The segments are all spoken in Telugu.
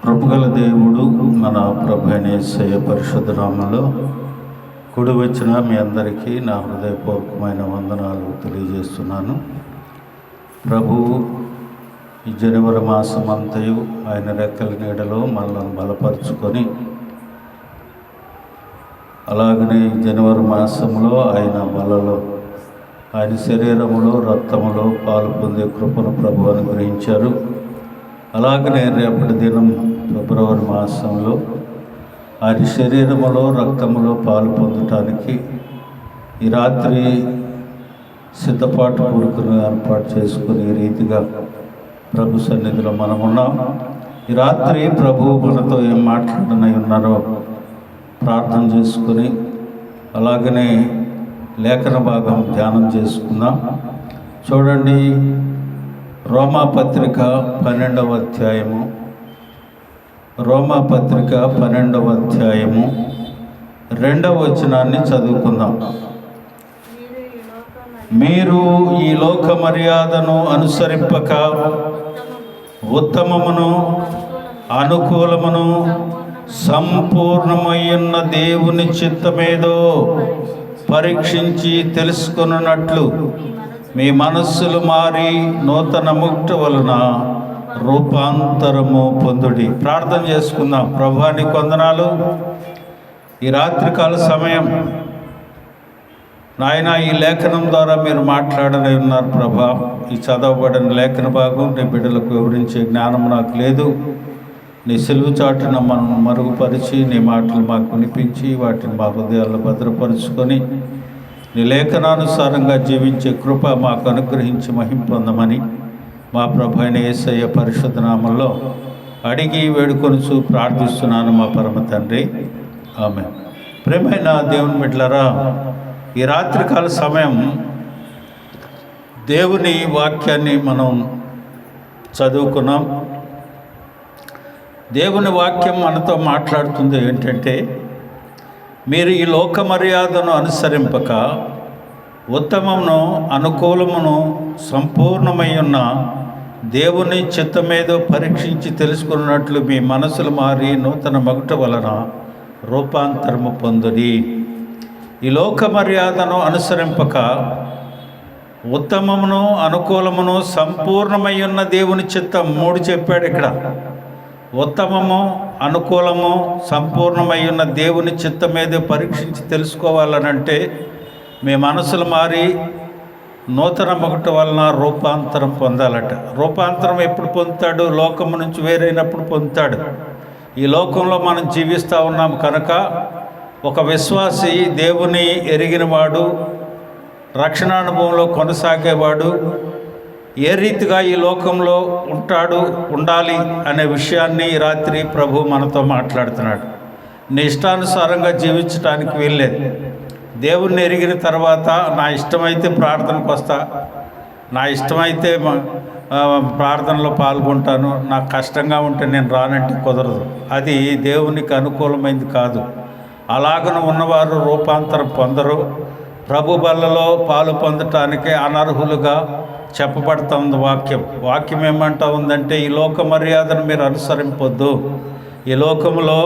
కృపగల దేవుడు మన ప్రభు అయిన యేసయ్య పరిశుద్ధ నామములో కూడి వచ్చిన మీ అందరికీ నా హృదయపూర్వకమైన వందనాలు తెలియజేస్తున్నాను. ప్రభువు ఈ జనవరి మాసం అంతయు ఆయన రెక్కల నీడలో మనల్ని బలపరుచుకొని, అలాగనే జనవరి మాసంలో ఆయన బలలో ఆయన శరీరములో రక్తములో పాలు పొందే కృపను ప్రభు అనుగ్రహించారు. అలాగనే రేపటి దినం ఫిబ్రవరి మాసంలో ఆయన శరీరములో రక్తములో పాలు పొందటానికి ఈ రాత్రి సిద్ధపాటు కూడుకుని ఏర్పాటు చేసుకుని ఈ రీతిగా ప్రభు సన్నిధిలో మనమున్నాం. ఈ రాత్రి ప్రభు మనతో ఏం మాట్లాడనై ఉన్నారో ప్రార్థన చేసుకుని అలాగనే లేఖన భాగం ధ్యానం చేసుకుందాం. చూడండి, రోమాపత్రిక 12వ అధ్యాయము, రోమాపత్రిక 12వ అధ్యాయము 2వ వచనాన్ని చదువుకుందాం. మీరు ఈ లోక మర్యాదను అనుసరింపక ఉత్తమమును అనుకూలమును సంపూర్ణమయ్యున్న దేవుని చిత్తమేదో పరీక్షించి తెలుసుకొనున్నట్లు మీ మనస్సులు మారి నూతన ముక్తి వలన రూపాంతరము పొందుడి. ప్రార్థన చేసుకుందాం. ప్రభువానికి వందనాలు. ఈ రాత్రికాల సమయం నాయన ఈ లేఖనం ద్వారా మీరు మాట్లాడనే ఉన్నారు ప్రభా. ఈ చదవబడిన లేఖన భాగం నీ బిడ్డలకు వివరించే జ్ఞానం నాకు లేదు. నీ సెలువు చాటున మనం మరుగుపరిచి నీ మాటలు మాకు వినిపించి వాటిని మా హృదయాల్లో భద్రపరుచుకొని నీ లేఖనానుసారంగా జీవించే కృప మాకు అనుగ్రహించి మహిమ పొందమని మా ప్రభు అయిన యేసయ్య పరిశుద్ధ నామములో అడిగి వేడుకొనుచు ప్రార్థిస్తున్నాను మా పరమ తండ్రి, ఆమేన్. ప్రియమైన దేవుని బిడ్డలారా, ఈ రాత్రికాల సమయం దేవుని వాక్యాన్ని మనం చదువుకున్నాం. దేవుని వాక్యం మనతో మాట్లాడుతుంది ఏంటంటే, మీరు ఈ లోక మర్యాదను అనుసరింపక ఉత్తమమును అనుకూలమును సంపూర్ణమై ఉన్న దేవుని చిత్తమేదో పరీక్షించి తెలుసుకున్నట్లు మీ మనసులు మారి నూతన మగుట వలన రూపాంతరము పొందుడి. ఈ లోక మర్యాదను అనుసరింపక ఉత్తమమును అనుకూలమును సంపూర్ణమై ఉన్న దేవుని చిత్తం 3 చెప్పాడు ఇక్కడ. ఉత్తమము అనుకూలము సంపూర్ణమై ఉన్న దేవుని చిత్తమేదో పరీక్షించి తెలుసుకోవాలనంటే మీ మనసులు మారి నూతన మొగట వలన రూపాంతరం పొందాలట. రూపాంతరం ఎప్పుడు పొందుతాడు? లోకము నుంచి వేరైనప్పుడు పొందుతాడు. ఈ లోకంలో మనం జీవిస్తూ ఉన్నాం కనుక ఒక విశ్వాసి దేవుని ఎరిగినవాడు, రక్షణానుభవంలో కొనసాగేవాడు ఏ రీతిగా ఈ లోకంలో ఉండాలి అనే విషయాన్ని ఈ రాత్రి ప్రభు మనతో మాట్లాడుతున్నాడు. నీ ఇష్టానుసారంగా జీవించడానికి వీల్లేదు. దేవుణ్ణి ఎరిగిన తర్వాత నా ఇష్టమైతే ప్రార్థనకు వస్తా, నా ఇష్టమైతే ప్రార్థనలో పాల్గొంటాను, నాకు కష్టంగా ఉంటే నేను రానంటే కుదరదు. అది దేవునికి అనుకూలమైంది కాదు. అలాగను ఉన్నవారు రూపాంతరం పొందరు. ప్రభు బల్లలో పాలు పొందటానికి అనర్హులుగా చెప్పబడుతుంది వాక్యం ఏమంటా ఉందంటే, ఈ లోక మర్యాదను మీరు అనుసరింపొద్దు. ఈ లోకంలో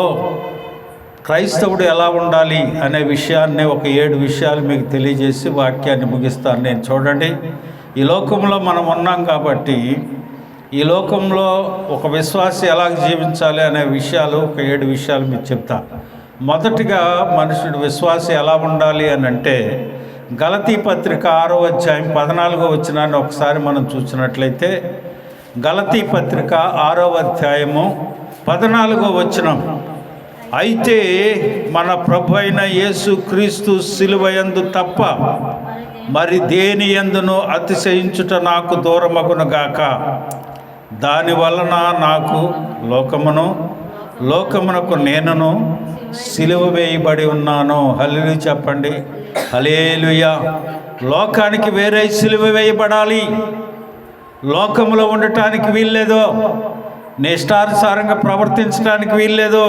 క్రైస్తవుడు ఎలా ఉండాలి అనే విషయాన్ని ఒక 7 విషయాలు మీకు తెలియజేసి వాక్యాన్ని ముగిస్తాను నేను. చూడండి, ఈ లోకంలో మనం ఉన్నాం కాబట్టి ఈ లోకంలో ఒక విశ్వాసి ఎలా జీవించాలి అనే విషయాలు ఒక 7 విషయాలు మీకు చెప్తా. మొదటిగా మనుషుడు విశ్వాసి ఎలా ఉండాలి అని అంటే, గలతీ పత్రిక 6వ అధ్యాయం 14వ వచనాన్ని ఒకసారి మనం చూసినట్లయితే, గలతీ పత్రిక 6వ అధ్యాయము 14వ వచనం, అయితే మన ప్రభు అయిన యేసు క్రీస్తు సిలువయందు తప్ప మరి దేని యందును అతిశయించుట నాకు దూరమగునుగాక. దానివలన నాకు లోకమునకు నేనును సిలువ వేయబడి ఉన్నాను. హల్లెలూయా చెప్పండి, హల్లెలూయా. లోకానికి వేరే సిలువ వేయబడాలి. లోకములో ఉండటానికి వీల్లేదో, నీ ఇష్టానుసారంగా ప్రవర్తించడానికి వీల్లేదో.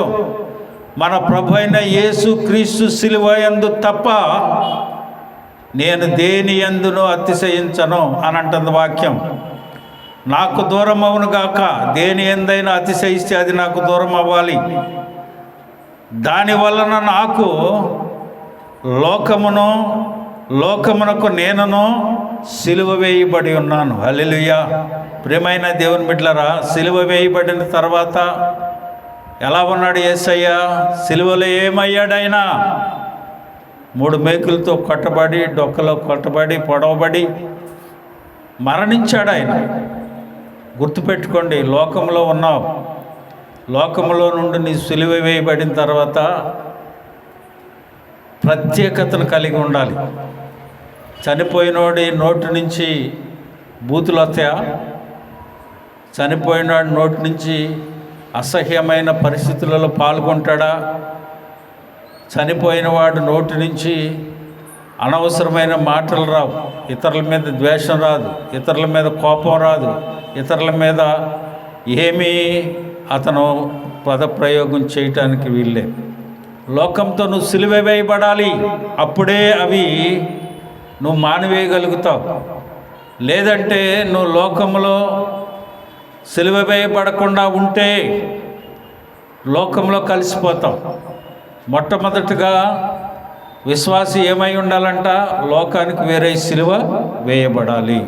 మన ప్రభు అయిన యేసు క్రీస్తు సిలువ యందు తప్ప నేను దేని యందును అతిశయించను అని అంటుంది వాక్యం. నాకు దూరం అవును గాక. దేని ఎందైనా అతిశయిస్తే అది నాకు దూరం అవ్వాలి. దాని వలన నాకు లోకమునకు నేనును సిలువ వేయబడి ఉన్నాను. హల్లెలూయా. ప్రియమైన దేవుని బిడ్డలారా, సిలువ వేయబడిన తర్వాత ఎలా ఉన్నాడు యేసయ్య? సిలువలో ఏమయ్యాడైనా? 3 మేకులతో కొట్టబడి, డొక్కలో కొట్టబడి, పొడవబడి మరణించాడు ఆయన. గుర్తుపెట్టుకోండి, లోకంలో ఉన్నావు. లోకంలో నుండి నీ సిలువ వేయబడిన తర్వాత ప్రత్యేకతను కలిగి ఉండాలి. చనిపోయినోడి నోటి నుంచి బూతులు వస్తాయా? చనిపోయినోడి నోటి నుంచి అసహ్యమైన పరిస్థితులలో పాల్గొంటాడా? చనిపోయిన వాడు నోటి నుంచి అనవసరమైన మాటలు రావు. ఇతరుల మీద ద్వేషం రాదు, ఇతరుల మీద కోపం రాదు, ఇతరుల మీద ఏమీ అతను పదప్రయోగం చేయటానికి వీళ్ళే. లోకంతో నువ్వు సిలువ వేయబడాలి. అప్పుడే అవి నువ్వు మానివేయగలుగుతావు. లేదంటే నువ్వు లోకంలో సిలువ వేయబడకుండా ఉంటే లోకంలో కలిసిపోతావు. మొట్టమొదటిగా విశ్వాసి ఏమై ఉండాలంట? లోకానికి వేరే సిలువ వేయబడాలి.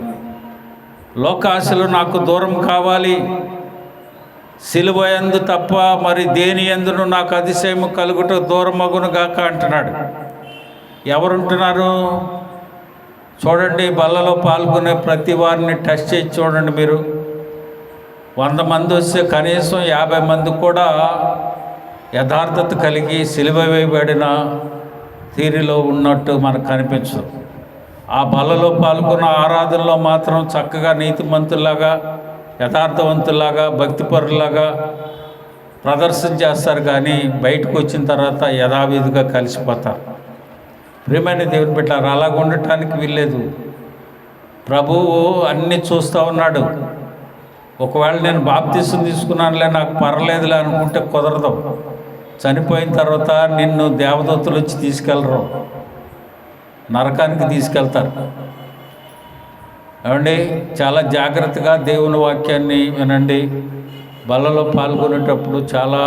లోకాశలు నాకు దూరం కావాలి. సిలువ యందు తప్ప మరి దేని యందును నాకు అతిశయము కలుగుట దూరమగును గాక అంటున్నాడు. ఎవరుంటున్నారు చూడండి. బల్లలో పాల్గొనే ప్రతి వారిని టెస్ట్ చేసి చూడండి. మీరు 100 మంది వస్తే కనీసం 50 మంది కూడా యథార్థత కలిగి సిలువ వేయబడిన తీరులో ఉన్నట్టు మనకు కనిపించదు. ఆ బల్లలో పాల్గొన్న ఆరాధనలో మాత్రం చక్కగా నీతిమంతుల్లాగా, యథార్థవంతుల్లాగా, భక్తిపరులాగా ప్రదర్శన చేస్తారు. కానీ బయటకు వచ్చిన తర్వాత యథావిధిగా కలిసిపోతారు. ప్రియమైన దేవుని బిడ్డలారా, అలాగ ఉండటానికి వీల్లేదు. ప్రభువు అన్నీ చూస్తూ ఉన్నాడు. ఒకవేళ నేను బాప్తీసం తీసుకున్నానులే, నాకు పర్లేదులే అనుకుంటే కుదరదు. చనిపోయిన తర్వాత నిన్ను దేవదూతలు వచ్చి తీసుకెళ్ళరు, నరకానికి తీసుకెళ్తారు. ఏమండి, చాలా జాగ్రత్తగా దేవుని వాక్యాన్ని వినండి. బల్లలో పాల్గొనేటప్పుడు చాలా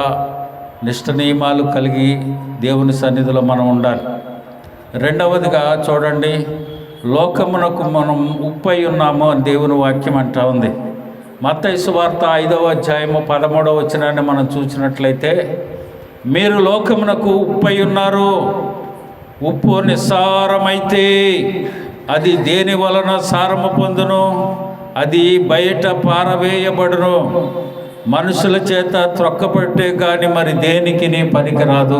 నిష్ట నియమాలు కలిగి దేవుని సన్నిధిలో మనం ఉండాలి. రెండవదిగా చూడండి, లోకమునకు మనం ఉప్పై ఉన్నాము అని దేవుని వాక్యం అంటా ఉంది. మత్తయి సువార్త 5వ అధ్యాయము 13వ వచనాన్ని మనం చూసినట్లయితే, మీరు లోకమునకు ఉప్పై ఉన్నారు. ఉప్పు నిస్సారమైతే అది దేని వలన సారము పొందును? అది బయట పారవేయబడును, మనుషుల చేత త్రొక్కబట్టే కానీ మరి దేనికి నీ పనికిరాదు.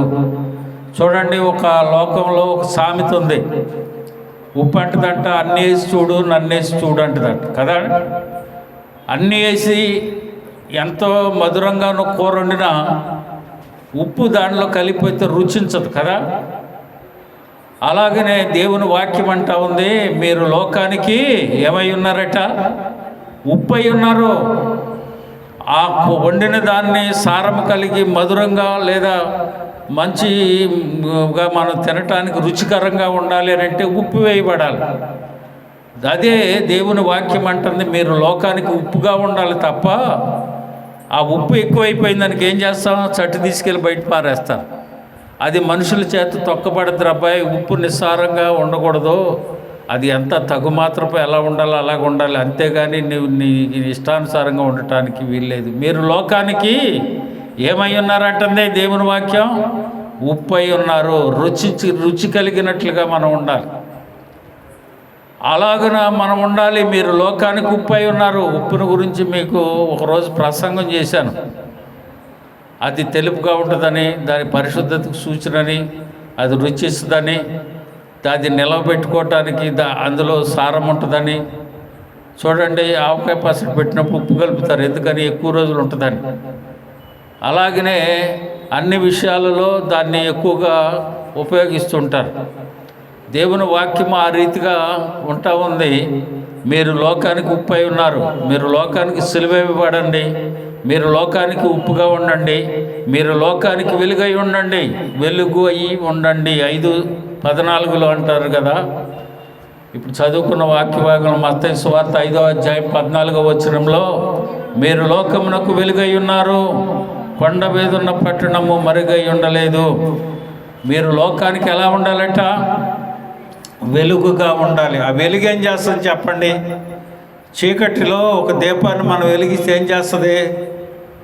చూడండి, ఒక లోకంలో ఒక సామెత ఉంది. ఉప్పు అంటదంట, అన్నీ వేసి చూడు, నన్నేసి చూడు అంటదంట కదా. అన్నీ వేసి ఎంతో మధురంగాను కూర వండినా ఉప్పు దానిలో కలిపితే రుచించదు కదా. అలాగనే దేవుని వాక్యం అంటా ఉంది, మీరు లోకానికి ఏమై ఉన్నారట? ఉప్పు అయి ఉన్నారు. ఆ వండిన దాన్ని సారం కలిగి మధురంగా లేదా మంచిగా మనం తినటానికి రుచికరంగా ఉండాలి అని అంటే ఉప్పు వేయబడాలి. అదే దేవుని వాక్యం అంటుంది, మీరు లోకానికి ఉప్పుగా ఉండాలి తప్ప ఆ ఉప్పు ఎక్కువైపోయిన దానికి ఏం చేస్తాం? చట్టు తీసుకెళ్ళి బయట పారేస్తారు. అది మనుషుల చేత తొక్కబడద్దు. అబ్బాయి, ఉప్పు నిస్సారంగా ఉండకూడదు, అది ఎంత తగుమాత్రపు ఎలా ఉండాలో అలాగ ఉండాలి, అంతేగాని నువ్వు నీ ఇష్టానుసారంగా ఉండటానికి వీల్లేదు. మీరు లోకానికి ఏమై ఉన్నారంటే దేవుని వాక్యం, ఉప్పు అయి ఉన్నారు. రుచి కలిగినట్లుగా మనం ఉండాలి. అలాగన మనం ఉండాలి. మీరు లోకానికి ఉప్పు అయి ఉన్నారు. ఉప్పును గురించి మీకు ఒకరోజు ప్రసంగం చేశాను. అది తెలుపుగా ఉంటుందని, దాని పరిశుద్ధతకు సూచనని, అది రుచిస్తుందని, అది నిలవబెట్టుకోవటానికి అందులో సారం ఉంటుందని. చూడండి, ఆవకాయ పసరు పెట్టినప్పుడు ఉప్పు కలుపుతారు, ఎందుకని? ఎక్కువ రోజులు ఉంటుందని. అలాగనే అన్ని విషయాలలో దాన్ని ఎక్కువగా ఉపయోగిస్తుంటారు. దేవుని వాక్యం ఆ రీతిగా ఉంటా ఉంది. మీరు లోకానికి ఉప్పు అయి ఉన్నారు. మీరు లోకానికి సిలువ ఇవ్వబడండి. మీరు లోకానికి ఉప్పుగా ఉండండి. మీరు లోకానికి వెలుగై ఉండండి. వెలుగు అయి ఉండండి. 5:14 అంటారు కదా. ఇప్పుడు చదువుకున్న వాక్యభాగం మత్తయి సువార్త 5వ అధ్యాయం 14వ వచనంలో, మీరు లోకమునకు వెలుగై ఉన్నారు, కొండ మీద ఉన్న పట్టణము మరుగై ఉండలేదు. మీరు లోకానికి ఎలా ఉండాలట? వెలుగుగా ఉండాలి. ఆ వెలుగు ఏం చేస్తుంది చెప్పండి? చీకటిలో ఒక దీపాన్ని మనం వెలిగిస్తే ఏం చేస్తుంది?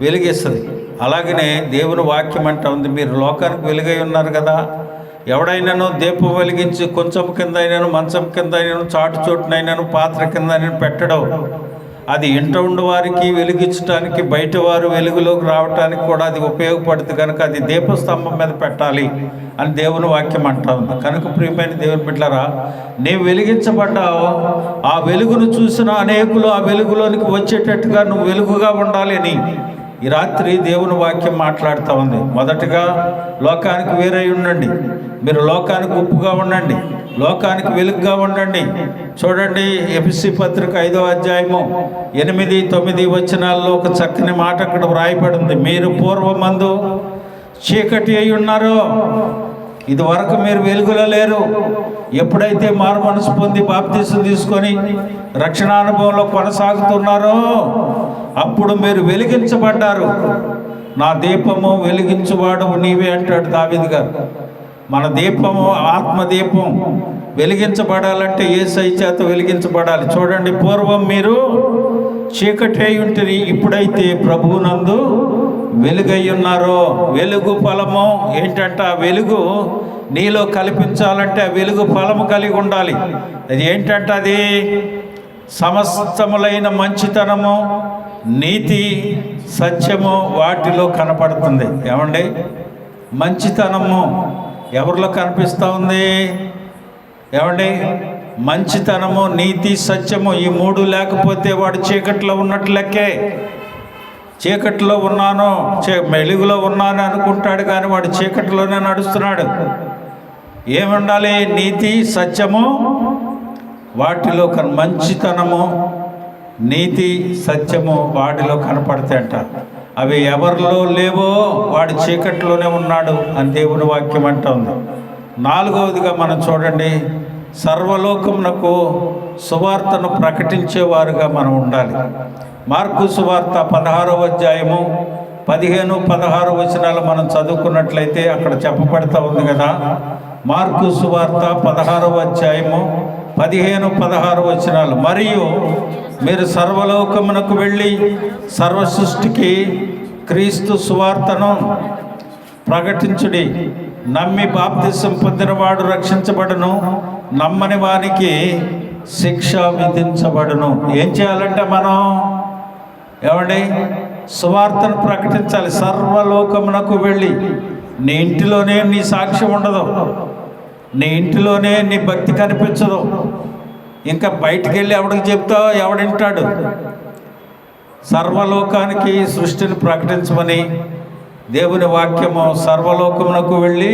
వెలిగిస్తుంది. అలాగనే దేవుని వాక్యం అంటా ఉంది, మీరు లోకానికి వెలుగై ఉన్నారు కదా. ఎవడైనాను దీపం వెలిగించి కొంచెం కింద అయినాను, మంచం కింద అయినాను, చాటు చోటునైనాను, పాత్ర కింద అయినాను పెట్టడం. అది ఇంట ఉండి వారికి వెలిగించడానికి, బయట వారు వెలుగులోకి రావడానికి కూడా అది ఉపయోగపడుతుంది. కనుక అది దీపస్తంభం మీద పెట్టాలి అని దేవుని వాక్యం అంటా ఉంది. కనుక ప్రియమైన దేవుని బిడ్డలారా, నీవు వెలిగించబడ్డావు. ఆ వెలుగును చూసిన అనేకులు ఆ వెలుగులోనికి వచ్చేటట్టుగా నువ్వు వెలుగుగా ఉండాలి అని ఈ రాత్రి దేవుని వాక్యం మాట్లాడుతూ ఉంది. మొదటగా లోకానికి వేరై ఉండండి. మీరు లోకానికి ఉప్పుగా ఉండండి, లోకానికి వెలుగుగా ఉండండి. చూడండి, ఎఫెసీ పత్రిక 5వ అధ్యాయము 8, 9 వచనాల్లో ఒక చక్కని మాట అక్కడ వ్రాయబడింది. మీరు పూర్వమందు చీకటి అయి ఉన్నారో, ఇది వరకు మీరు వెలుగులో లేరు. ఎప్పుడైతే మారు మనసు పొంది బాప్తీసం తీసుకొని రక్షణానుభవంలో కొనసాగుతున్నారో అప్పుడు మీరు వెలిగించబడ్డారు. నా దీపము వెలిగించువాడు నీవే అంటాడు దావీదు గారు. మన దీపము ఆత్మదీపం వెలిగించబడాలంటే యేసయ్య చేత వెలిగించబడాలి. చూడండి, పూర్వం మీరు చీకటి అయి ఉంటుంది, ఇప్పుడైతే ప్రభువునందు వెలుగై ఉన్నారో. వెలుగు ఫలము ఏంటంటే ఆ వెలుగు నీలో కల్పించాలంటే ఆ వెలుగు ఫలము కలిగి ఉండాలి. అది ఏంటంటే అది సమస్తములైన మంచితనము, నీతి, సత్యము వాటిలో కనపడుతుంది. ఏమండి? మంచితనము ఎవరిలో కనిపిస్తూ ఉంది? ఏమండి? మంచితనము, నీతి, సత్యము, ఈ మూడు లేకపోతే వాడు చీకట్లో ఉన్నట్లు లెక్కే. చీకట్లో ఉన్నాను, వెలుగులో ఉన్నాను అనుకుంటాడు, కానీ వాడు చీకటిలోనే నడుస్తున్నాడు. ఏముండాలి? నీతి, సత్యము వాటిలో మంచితనము, నీతి, సత్యము వాటిలో కనపడతాయంట. అవి ఎవరిలో లేవో వాడు చీకట్లోనే ఉన్నాడు అని దేవుని వాక్యం అంటా ఉంది. 4వదిగా మనం చూడండి, సర్వలోకమునకు సువార్తను ప్రకటించేవారుగా మనం ఉండాలి. మార్కు సువార్త 16వ అధ్యాయము 15, 16 వచనాలు మనం చదువుకున్నట్లయితే అక్కడ చెప్పబడతా ఉంది కదా. మార్కు సువార్త 16వ అధ్యాయము 15, 16 వచనాలు. మరియు మీరు సర్వలోకమునకు వెళ్ళి సర్వ సృష్టికి క్రీస్తు సువార్తను ప్రకటించుడి. నమ్మి బాప్తిసం పొందినవాడు రక్షించబడును, నమ్మని వానికి శిక్ష విధించబడును. ఏం చేయాలంటే మనం ఏమండి? సువార్తను ప్రకటించాలి. సర్వలోకమునకు వెళ్ళి, నీ ఇంటిలోనే నీ సాక్ష్యం ఉండదు, నీ ఇంటిలోనే నీ భక్తి కనిపించదు. ఇంకా బయటికి వెళ్ళి ఎవడికి చెప్తావు? ఎవడింటాడు? సర్వలోకానికి సృష్టిని ప్రకటించమని దేవుని వాక్యము, సర్వలోకమునకు వెళ్ళి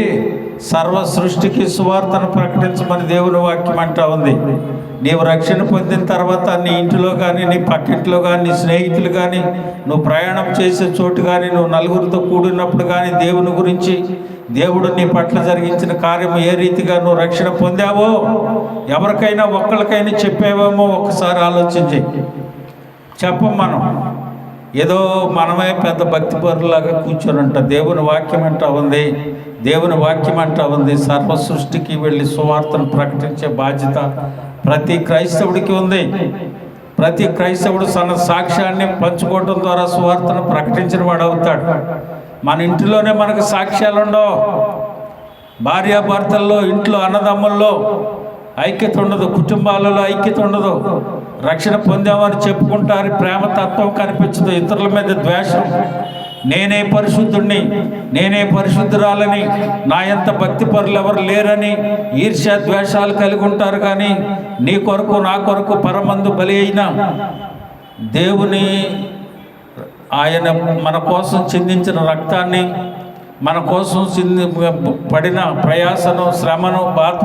సర్వ సృష్టికి సువార్తను ప్రకటించమని దేవుని వాక్యం అంటా ఉంది. నీవు రక్షణ పొందిన తర్వాత నీ ఇంటిలో కానీ, నీ పక్కింట్లో కానీ, నీ స్నేహితులు కానీ, నువ్వు ప్రయాణం చేసే చోటు కానీ, నువ్వు నలుగురితో కూడినప్పుడు కానీ దేవుని గురించి, దేవుడు నీ పట్ల జరిగించిన కార్యము ఏ రీతిగా నువ్వు రక్షణ పొందావో ఎవరికైనా ఒక్కరికైనా చెప్పేవేమో ఒకసారి ఆలోచించి చెప్పం. మనం ఏదో మనమే పెద్ద భక్తి పరులాగా కూర్చొని ఉంటాం. దేవుని వాక్యం అంటా ఉంది, దేవుని వాక్యం అంటా ఉంది, సర్వ సృష్టికి వెళ్ళి సువార్తను ప్రకటించే బాధ్యత ప్రతి క్రైస్తవుడికి ఉంది. ప్రతి క్రైస్తవుడు తన సాక్ష్యాన్ని పంచుకోవడం ద్వారా సువార్తను ప్రకటించిన వాడు అవుతాడు. మన ఇంటిలోనే మనకు సాక్ష్యాలు ఉండవు. భార్యాభర్తల్లో, ఇంట్లో అన్నదమ్ముల్లో ఐక్యత ఉండదు, కుటుంబాలలో ఐక్యత ఉండదు. రక్షణ పొందామని చెప్పుకుంటారు, ప్రేమతత్వం కనిపించదు, ఇతరుల మీద ద్వేషం. నేనే పరిశుద్ధుణ్ణి, నేనే పరిశుద్ధురాలని, నా ఎంత భక్తి పరులు ఎవరు లేరని ఈర్ష్య ద్వేషాలు కలిగి ఉంటారు. కానీ నీ కొరకు, నా కొరకు పరమందు బలి అయిన దేవుని, ఆయన మన కోసం చిందించిన రక్తాన్ని, మన కోసం పడిన ప్రయాసను, శ్రమను, బాధ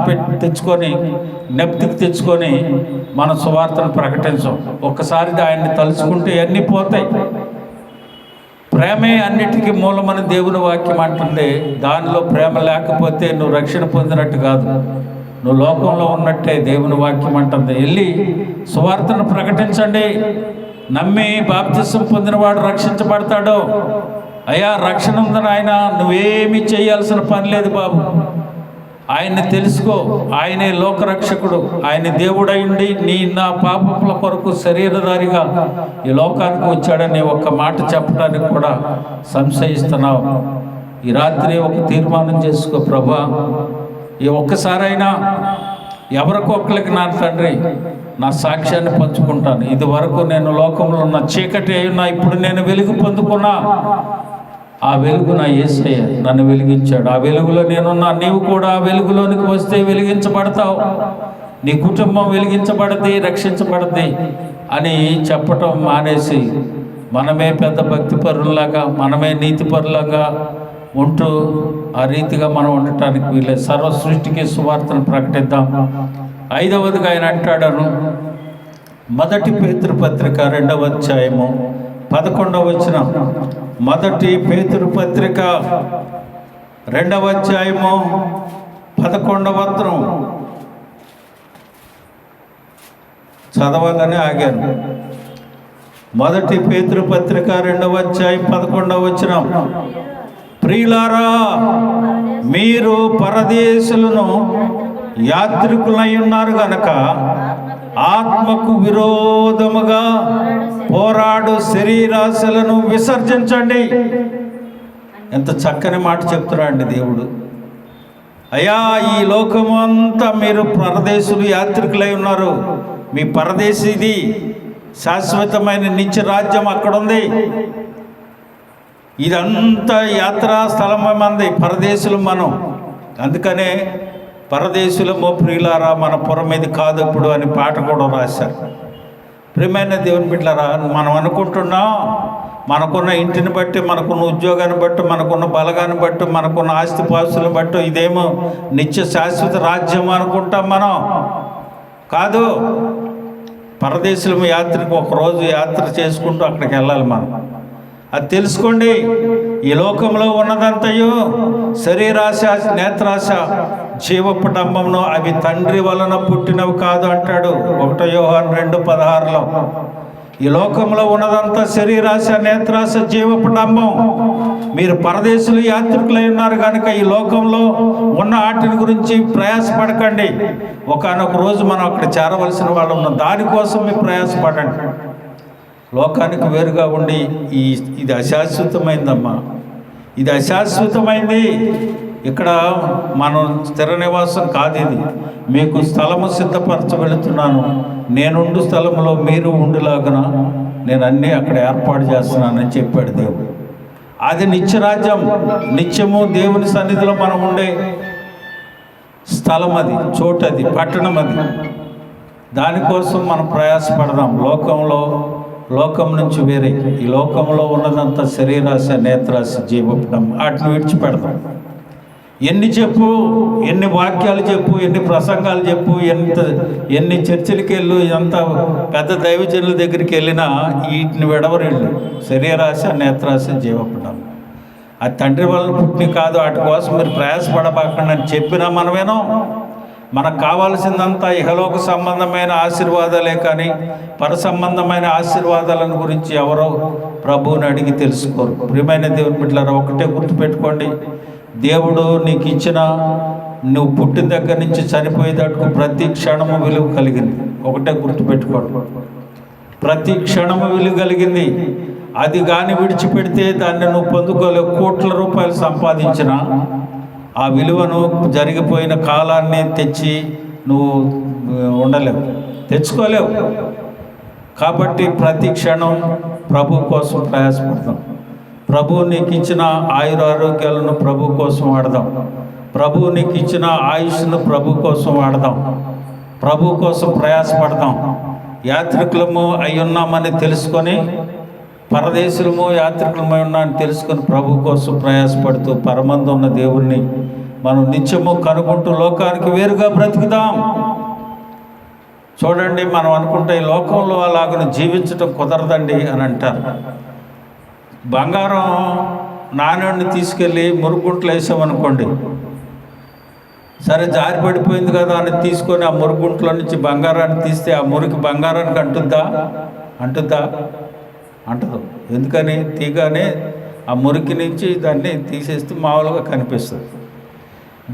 తెచ్చుకొని, జ్ఞప్తికి తెచ్చుకొని మన సువార్తను ప్రకటించం. ఒక్కసారి ఆయన్ని తలుచుకుంటే అన్నీ పోతాయి. ప్రేమే అన్నిటికీ మూలమని దేవుని వాక్యం అంటుంది. దానిలో ప్రేమ లేకపోతే నువ్వు రక్షణ పొందినట్టు కాదు. నువ్వు లోకంలో ఉన్నట్టే దేవుని వాక్యం అంటుంది. వెళ్ళి సువార్తను ప్రకటించండి. నమ్మి బాప్తిసం పొందినవాడు రక్షించబడతాడు. అయ్యా రక్షణ ఉందని ఆయన నువ్వేమీ చేయాల్సిన పని లేదు బాబు. ఆయన్ని తెలుసుకో, ఆయనే లోకరక్షకుడు, ఆయన దేవుడైండి నా పాపముల కొరకు శరీరధారిగా ఈ లోకానికి వచ్చాడని ఒక్క మాట చెప్పడానికి కూడా సంశయిస్తున్నావు. ఈ రాత్రి ఒక తీర్మానం చేసుకో, ప్రభా ఈ ఒక్కసారైనా ఎవరికొక్కరికి నా తండ్రి నా సాక్ష్యాన్ని పంచుకుంటాను. ఇది వరకు నేను లోకంలో ఉన్న చీకటి అయినా ఇప్పుడు నేను వెలుగు పొందుకున్నా. ఆ వెలుగు నా యేసయ్య నన్ను వెలిగించాడు. ఆ వెలుగులో నేనున్నా. నీవు కూడా ఆ వెలుగులోనికి వస్తే వెలిగించబడతావు. నీ కుటుంబం వెలిగించబడది, రక్షించబడది అని చెప్పటం మానేసి మనమే పెద్ద భక్తి పరులాగా, మనమే నీతి పరులాగా ఉంటూ ఆ రీతిగా మనం ఉండటానికి వీలేదు. సర్వ సృష్టికి సువార్తను ప్రకటిద్దాం. 5వదిగా ఆయన అంటాడను, మొదటి పేతురు పత్రిక 2వ అధ్యాయము 11వ వచనం. మొదటి పేతురు పత్రిక 2వ అధ్యాయము 11వ వచనం చదవగానే ఆగాను. మొదటి పేతురు పత్రిక 2వ అధ్యాయం 11వ వచనం. ప్రియులారా, మీరు పరదేశులను యాత్రికులై ఉన్నారు గనక ఆత్మకు విరోధముగా పోరాడు శరీరాశలను విసర్జించండి. ఎంత చక్కని మాట చెప్తున్నాడండి దేవుడు. అయ్యా ఈ లోకము అంతా మీరు పరదేశులు, యాత్రికులై ఉన్నారు. మీ పరదేశిది శాశ్వతమైన నిత్య రాజ్యం అక్కడుంది. ఇదంతా యాత్రా స్థలం మంది, పరదేశులు మనం. అందుకనే పరదేశులము ప్రియులారా మన పురం మీద కాదు ఇప్పుడు అని పాట కూడా రాశారు. ప్రియమైన దేవుని బిడ్డలారా, మనం అనుకుంటున్నాం మనకున్న ఇంటిని బట్టి, మనకున్న ఉద్యోగాన్ని బట్టి, మనకున్న బలగాన్ని బట్టి, మనకున్న ఆస్తిపాస్తులను బట్టి ఇదేమో నిత్య శాశ్వత రాజ్యం అనుకుంటాం మనం. కాదు, పరదేశులము యాత్రకు ఒకరోజు యాత్ర చేసుకుంటూ అక్కడికి వెళ్ళాలి మనం. అది తెలుసుకోండి. ఈ లోకంలో ఉన్నదంతయు శరీరాశ, నేత్రాశ, జీవపటంబమును అవి తండ్రి వలన పుట్టినవి కాదు అంటాడు 1 యోహాను 2:16లో. ఈ లోకంలో ఉన్నదంతా శరీరాశ, నేత్రాశ, జీవపటంబం. మీరు పరదేశులు, యాత్రికులై ఉన్నారు కనుక ఈ లోకంలో ఉన్న వాటిని గురించి ప్రయాసపడకండి. ఒకానొక రోజు మనం అక్కడ చేరవలసిన వాళ్ళు ఉన్నాం. దానికోసం మీరు ప్రయాసపడండి. లోకానికి వేరుగా ఉండి ఇది అశాశ్వతమైందమ్మా, ఇది అశాశ్వతమైంది. ఇక్కడ మనం స్థిర నివాసం కాదు. ఇది మీకు స్థలము సిద్ధపరచ వెళుతున్నాను. నేనుండు స్థలంలో మీరు ఉండులాగున నేను అన్నీ అక్కడ ఏర్పాటు చేస్తున్నానని చెప్పాడు దేవుడు. అది నిత్యరాజ్యం, నిత్యము దేవుని సన్నిధిలో మనం ఉండే స్థలం అది, చోటది, పట్టణం అది. దానికోసం మనం ప్రయాసపడదాం. లోకం నుంచి వేరే ఈ లోకంలో ఉన్నదంతా శరీరాశ, నేత్రాశ, జీవపటం, వాటిని విడిచిపెడదాం. ఎన్ని చెప్పు, ఎన్ని వాక్యాలు చెప్పు, ఎన్ని ప్రసంగాలు చెప్పు, ఎన్ని చర్చిలకి వెళ్ళు, ఎంత పెద్ద దైవజనుల దగ్గరికి వెళ్ళినా వీటిని విడవరిళ్ళు. శరీరాశ, నేత్రాశ, జీవపటం అది తండ్రి వలన పుట్టిన కాదు. వాటి కోసం మీరు ప్రయాసపడబాకండి అని చెప్పినా మనమేనో. మనకు కావాల్సిందంతా ఇహలోక సంబంధమైన ఆశీర్వాదాలే కానీ పర సంబంధమైన ఆశీర్వాదాలను గురించి ఎవరో ప్రభువుని అడిగి తెలుసుకోరు. ప్రియమైన దేవుని బిడ్డలారా, ఒకటే గుర్తుపెట్టుకోండి. దేవుడు నీకు ఇచ్చిన, నువ్వు పుట్టిన దగ్గర నుంచి చనిపోయేటట్టుకు ప్రతి క్షణము విలువ కలిగింది. ఒకటే గుర్తుపెట్టుకోండి, ప్రతి క్షణము విలువ కలిగింది. అది కానీ విడిచిపెడితే దాన్ని నువ్వు పొందుకోలేవు. కోట్ల రూపాయలు సంపాదించిన ఆ విలువను జరిగిపోయిన కాలాన్ని తెచ్చి నువ్వు ఉండలేవు, తెచ్చుకోలేవు. కాబట్టి ప్రతి క్షణం ప్రభు కోసం ప్రయాసపడతాం. ప్రభువు నీకు ఇచ్చిన ఆయురారోగ్యాలను ప్రభు కోసం వాడదాం. ప్రభువు నీకు ఇచ్చిన ఆయుష్ను ప్రభు కోసం వాడదాం. ప్రభు కోసం ప్రయాసపడదాం. యాత్రికులము అయి ఉన్నామని తెలుసుకొని, పరదేశులము యాత్రికులమై ఉన్నామని తెలుసుకొని ప్రభు కోసం ప్రయాసపడుతూ పరమందు ఉన్న దేవుణ్ణి మనం నిత్యము కనుగొంటూ లోకానికి వేరుగా బ్రతుకుదాం. చూడండి, మనం అనుకుంటే ఈ లోకంలో అలాగను జీవించటం కుదరదండి అని అంటారు. బంగారం నాణ్యాన్ని తీసుకెళ్ళి మురుగుంట్లు వేసామనుకోండి, సరే జారి పడిపోయింది కదా అని తీసుకొని ఆ మురుగుంట్లో నుంచి బంగారాన్ని తీస్తే ఆ మురికి బంగారానికి అంటుద్దా? అంటదు. ఎందుకని? తీగానే ఆ మురికి నుంచి దాన్ని తీసేస్తే మామూలుగా కనిపిస్తుంది.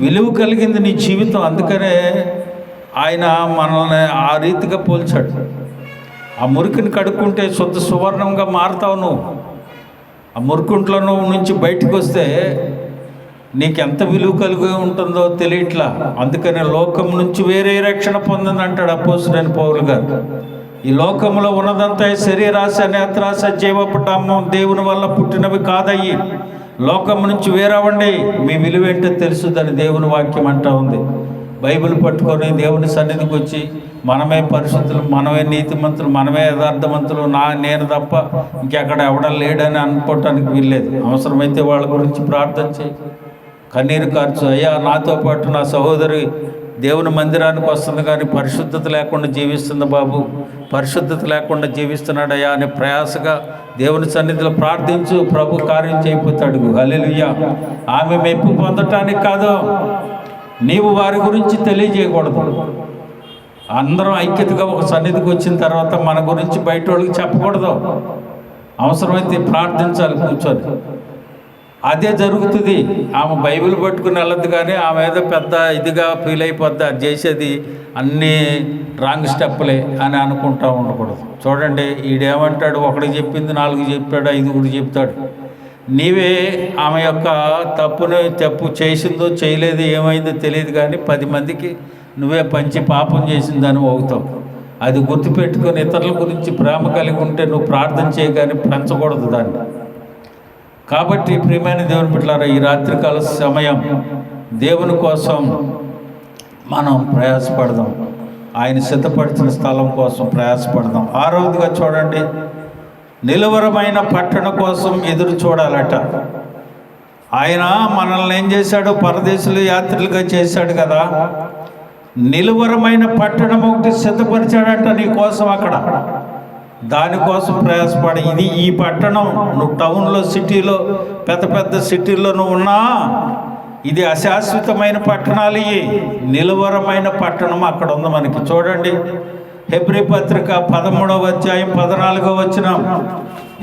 విలువ కలిగింది నీ జీవితం. అందుకనే ఆయన మనల్ని ఆ రీతిగా పోల్చాడు. ఆ మురికిని కడుక్కుంటే శుద్ధ సువర్ణంగా మారుతావు నువ్వు. ఆ మురికుంట్లో నువ్వు నుంచి బయటకు వస్తే నీకెంత విలువ కలిగి ఉంటుందో తెలియట్లా. అందుకనే లోకం నుంచి వేరే రక్షణ పొందింది అంటాడు అపోస్తలుడైన పౌలు గారు. ఈ లోకంలో ఉన్నదంతా శరీరాశ, నేత్రాశ, జీవపు డామ్మం దేవుని వల్ల పుట్టినవి కాదయ్యి. లోకం నుంచి వేరవ్వండి, మీ విలువేంటో తెలుసుదని దేవుని వాక్యం అంటూ ఉంది. బైబిల్ పట్టుకొని దేవుని సన్నిధికి వచ్చి మనమే పరిశుద్ధులు, మనమే నీతిమంతులు, మనమే యథార్థవంతులు, నేను తప్ప ఇంకెక్కడ ఎవడ లేడని అనుకోవటానికి వీల్లేదు. అవసరమైతే వాళ్ళ గురించి ప్రార్థన చేయి, కన్నీరు కార్చు. అయ్యా, నాతో పాటు నా సహోదరి దేవుని మందిరానికి వస్తుంది కానీ పరిశుద్ధత లేకుండా జీవిస్తుంది బాబు, పరిశుద్ధత లేకుండా జీవిస్తున్నాడయ్యా అని ప్రయాసగా దేవుని సన్నిధిలో ప్రార్థించు. ప్రభు కార్యం చేయిపోతాడు. హల్లెలూయా. ఆమె మెప్పు పొందటానికి కాదు, నీవు వారి గురించి తెలియజేయకూడదు. అందరం ఐక్యతగా ఒక సన్నిధికి వచ్చిన తర్వాత మన గురించి బయట వాళ్ళకి చెప్పకూడదు. అవసరమైతే ప్రార్థించాలి కూర్చొని. అదే జరుగుతుంది. ఆమె బైబిల్ పట్టుకుని వెళ్ళదు కానీ ఆమె ఏదో పెద్ద ఇదిగా ఫీల్ అయిపోద్ది. అది చేసేది అన్నీ రాంగ్ స్టెప్పులే అని అనుకుంటూ ఉండకూడదు. చూడండి, ఈడేమంటాడు? ఒకడికి చెప్పింది 4 చెప్పాడు, 5 చెప్తాడు. నీవే ఆమె యొక్క తప్పు చేసిందో చేయలేదో ఏమైందో తెలియదు కానీ 10 మందికి నువ్వే పంచి పాపం చేసిందని అవుతావు. అది గుర్తుపెట్టుకొని ఇతరుల గురించి ప్రేమ కలిగి ఉంటే నువ్వు ప్రార్థన చేయగానే పెంచకూడదు దాన్ని. కాబట్టి ప్రియమైన దేవుని బిడ్డలారా, ఈ రాత్రికాల సమయం దేవుని కోసం మనం ప్రయాసపడదాం. ఆయన సిద్ధపరిచిన స్థలం కోసం ప్రయాసపడదాం. 6వదిగా చూడండి, నిలువరమైన పట్టణ కోసం ఎదురు చూడాలట. ఆయన మనల్ని ఏం చేశాడు? పరదేశులు యాత్రలుగా చేశాడు కదా. నిలువరమైన పట్టణం ఒకటి సిద్ధపరిచాడట నీ కోసం. అక్కడ దానికోసం ప్రయాసపడి, ఇది ఈ పట్టణం నువ్వు టౌన్లో, సిటీలో, పెద్ద సిటీల్లో నువ్వు ఉన్నా ఇది అశాశ్వతమైన పట్టణాలు. ఇవి నిలువరమైన పట్టణం అక్కడ ఉంది మనకి. చూడండి, హెబ్రీ పత్రిక 13వ అధ్యాయం 14వ వచనం.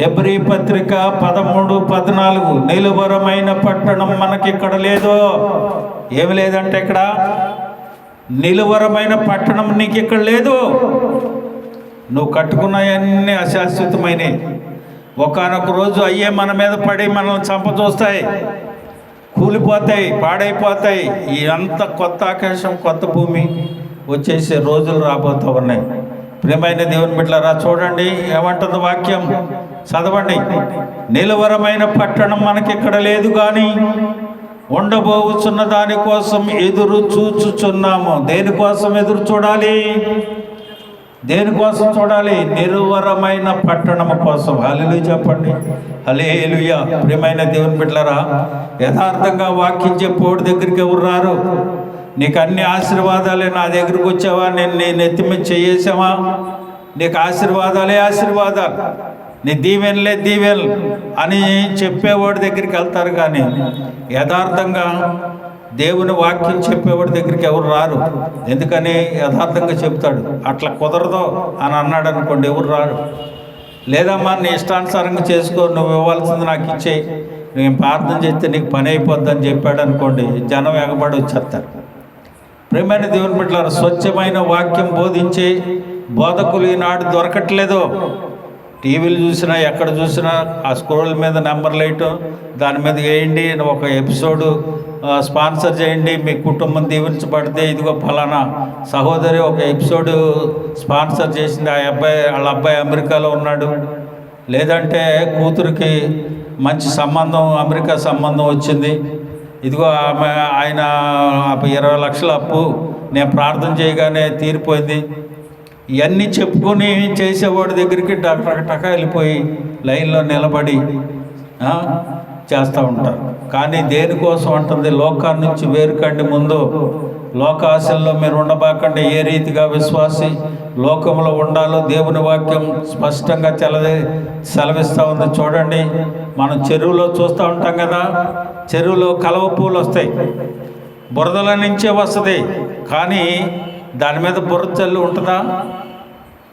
హెబ్రీ పత్రిక 13:14. నిలువరమైన పట్టణం మనకి ఇక్కడ లేదు. ఏమి లేదంటే ఇక్కడ నిలువరమైన పట్టణం నీకు ఇక్కడ లేదు. నువ్వు కట్టుకున్నవన్నీ అశాశ్వతమైనవి. ఒకానొక రోజు అయ్యే మన మీద పడి మనల్ని చంపచూస్తాయి, కూలిపోతాయి, పాడైపోతాయి. ఈ అంత కొత్త ఆకాశం, కొత్త భూమి వచ్చేసే రోజులు రాబోతూ ఉన్నాయి. ప్రియమైన దేవుని బిడ్డలారా, చూడండి ఏమంటుంది వాక్యం, చదవండి. నిలువరమైన పట్టణం మనకి ఇక్కడ లేదు కానీ ఉండబోతున్న దానికోసం ఎదురు చూచుచున్నాము. దేనికోసం ఎదురు చూడాలి? దేనికోసం చూడాలి? నిలువరమైన పట్టణము కోసం. హల్లెలూయా చెప్పండి. హల్లెలూయా. ప్రియమైన దేవుని బిడ్డలారా, యథార్థంగా వాక్యం చెప్పేవాడి దగ్గరికి ఎవరు రారు? నీకు అన్ని ఆశీర్వాదాలే. నా దగ్గరికి వచ్చావా, నేను నీ నెత్తి మీద చేయేసావా, నీకు ఆశీర్వాదాలే ఆశీర్వాదాలు, నీ దీవెనలే దీవెనలు అని చెప్పేవాడి దగ్గరికి వెళ్తారు కానీ యథార్థంగా దేవుని వాక్యం చెప్పేవాడి దగ్గరికి ఎవరు రారు. ఎందుకని? యథార్థంగా చెప్తాడు. అట్లా కుదరదు అని అన్నాడు అనుకోండి, ఎవరు రారు. లేదమ్మా, నీ ఇష్టానుసారంగా చేసుకో, నువ్వు ఇవ్వాల్సింది నాకు ఇచ్చేయి, నేను ప్రార్థన చేస్తే నీకు పని అయిపోద్ది అని చెప్పాడు అనుకోండి, జనం ఎగబడి వచ్చేస్తారు. ప్రియమైన దేవుని బిడ్డలారా, స్వచ్ఛమైన వాక్యం బోధించే బోధకులు ఈనాడు దొరకట్లేదు. టీవీలు చూసినా, ఎక్కడ చూసినా ఆ స్క్రోల్ మీద నెంబర్ లైట్, దాని మీద వేయండి, ఒక ఎపిసోడు స్పాన్సర్ చేయండి, మీ కుటుంబం దీవించబడితే ఇదిగో ఫలానా సహోదరి ఒక ఎపిసోడు స్పాన్సర్ చేసింది, వాళ్ళ అబ్బాయి అమెరికాలో ఉన్నాడు, లేదంటే కూతురికి మంచి సంబంధం, అమెరికా సంబంధం వచ్చింది, ఇదిగో ఆయన 20 లక్షల అప్పు, నేను ప్రార్థన చేయగానే తీరిపోయింది. ఇవన్నీ చెప్పుకొని చేసేవాడి దగ్గరికి టక వెళ్ళిపోయి లైన్లో నిలబడి చేస్తూ ఉంటారు. కానీ దేనికోసం అంటుంది? లోకాన్ని నుంచి వేరుకండి, ముందు లోకాశల్లో మీరు ఉండబాకండి. ఏ రీతిగా విశ్వాసి లోకంలో ఉండాలో దేవుని వాక్యం స్పష్టంగా సెలవిస్తూ ఉంది. చూడండి, మనం చెరువులో చూస్తూ ఉంటాం కదా, చెరువులో కలవ పూలు వస్తాయి. బురదల నుంచే వస్తుంది. కానీ దాని మీద బురద చల్లి ఉంటుందా?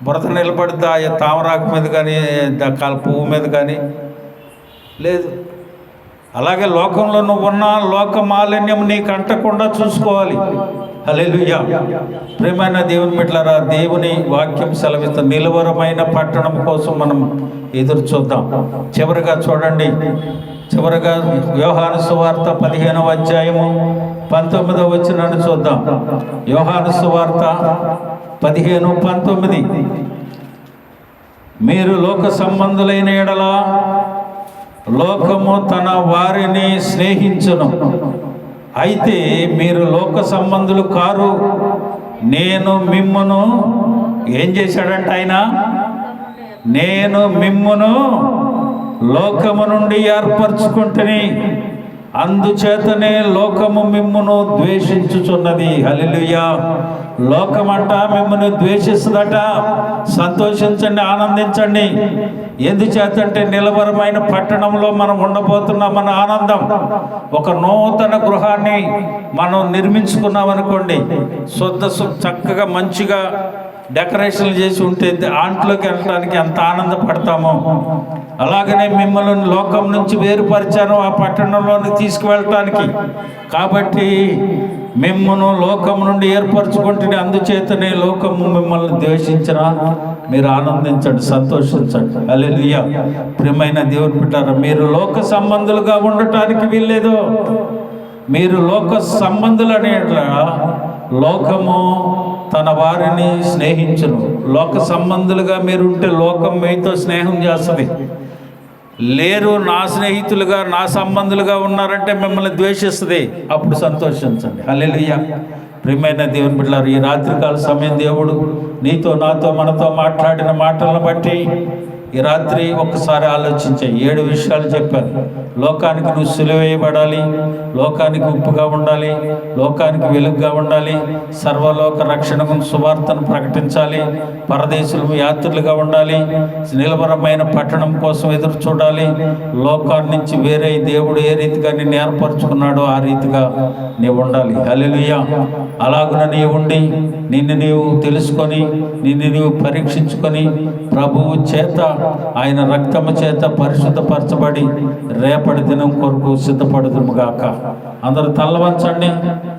బురద నిలబడుద్దా? తామరాకు మీద కానీ పువ్వు మీద కానీ? లేదు. అలాగే లోకంలో నువ్వు ఉన్న లోక మాలిన్యం నీకు అంటకుండా చూసుకోవాలి. హల్లెలూయా. ప్రియమైన దేవుని బిడ్డలారా, దేవుని వాక్యం సెలవిస్తున్న నిలువరమైన పట్టణం కోసం మనం ఎదురు చూద్దాం. చివరిగా చూడండి, చివరిగా యోహాను సువార్త 15వ అధ్యాయము 19వ వచనాన్ని చూద్దాం. యోహాను సువార్త 15:19. మీరు లోక సంబంధులైన ఎడల లోకము తన వారిని స్నేహించును, అయితే మీరు లోక సంబంధులు కారు. నేను మిమ్మును ఏం చేశాడంట ఆయన? నేను మిమ్మును లోకము నుండి ఏర్పరచుకుంటుని, అందుచేతనే లోకము మిమ్మును ద్వేషించుచున్నది. హల్లెలూయా. లోకమంట మిమ్మల్ని ద్వేషిస్తుందట. సంతోషించండి, ఆనందించండి. ఎందుచేతంటే నిలవరమైన పట్టణంలో మనం ఉండబోతున్నాం. మన ఆనందం, ఒక నూతన గృహాన్ని మనం నిర్మించుకున్నాం అనుకోండి, చక్కగా మంచిగా డెకరేషన్లు చేసి ఉంటే ఆంట్లోకి వెళ్ళడానికి ఎంత ఆనందపడతామో, అలాగనే మిమ్మల్ని లోకం నుంచి వేరుపరిచాను ఆ పట్టణంలోకి తీసుకువెళ్ళటానికి. కాబట్టి మిమ్మల్ని లోకం నుండి ఏర్పరచుకుంటే, అందుచేతనే లోకము మిమ్మల్ని ద్వేషించినా మీరు ఆనందించండి, సంతోషించండి. హల్లెలూయా. ప్రియమైన దేవుని బిడ్డలారా, మీరు లోక సంబంధులుగా ఉండటానికి వీల్లేదు. మీరు లోక సంబంధులు అనే లోకము తన వారిని స్నేహించును. లోక సంబంధులుగా మీరు ఉంటే లోకం మీతో స్నేహం చేస్తుంది. లేరు, నా స్నేహితులుగా నా సంబంధులుగా ఉన్నారంటే మిమ్మల్ని ద్వేషిస్తుంది. అప్పుడు సంతోషించండి. హల్లెలూయా. ప్రియమైన దేవుని బిడ్డలారా, ఈ రాత్రికాల సమయం దేవుడు నీతో నాతో మనతో మాట్లాడిన మాటలను బట్టి ఈ రాత్రి ఒక్కసారి ఆలోచించే 7 విషయాలు చెప్పాను. లోకానికి నువ్వు సిలువేయబడాలి, లోకానికి ఉప్పుగా ఉండాలి, లోకానికి వెలుగుగా ఉండాలి, సర్వలోక రక్షణకు సువార్తను ప్రకటించాలి, పరదేశులు యాత్రులుగా ఉండాలి, నిలవరమైన పట్టణం కోసం ఎదురు చూడాలి, లోకాన్ని నుంచి వేరే దేవుడు ఏ రీతిగా నిన్ను ఏర్పరచుకున్నాడో ఆ రీతిగా నీవు ఉండాలి. హల్లెలూయా. అలాగున నీవు ఉండి నిన్ను నీవు తెలుసుకొని నిన్ను నీవు పరీక్షించుకొని ప్రభువు చేత, ఆయన రక్తము చేత పరిశుద్ధపరచబడి రేపటి దినం కొరకు సిద్ధపడుదుముగాక. అందరూ తల్ల వంచండి.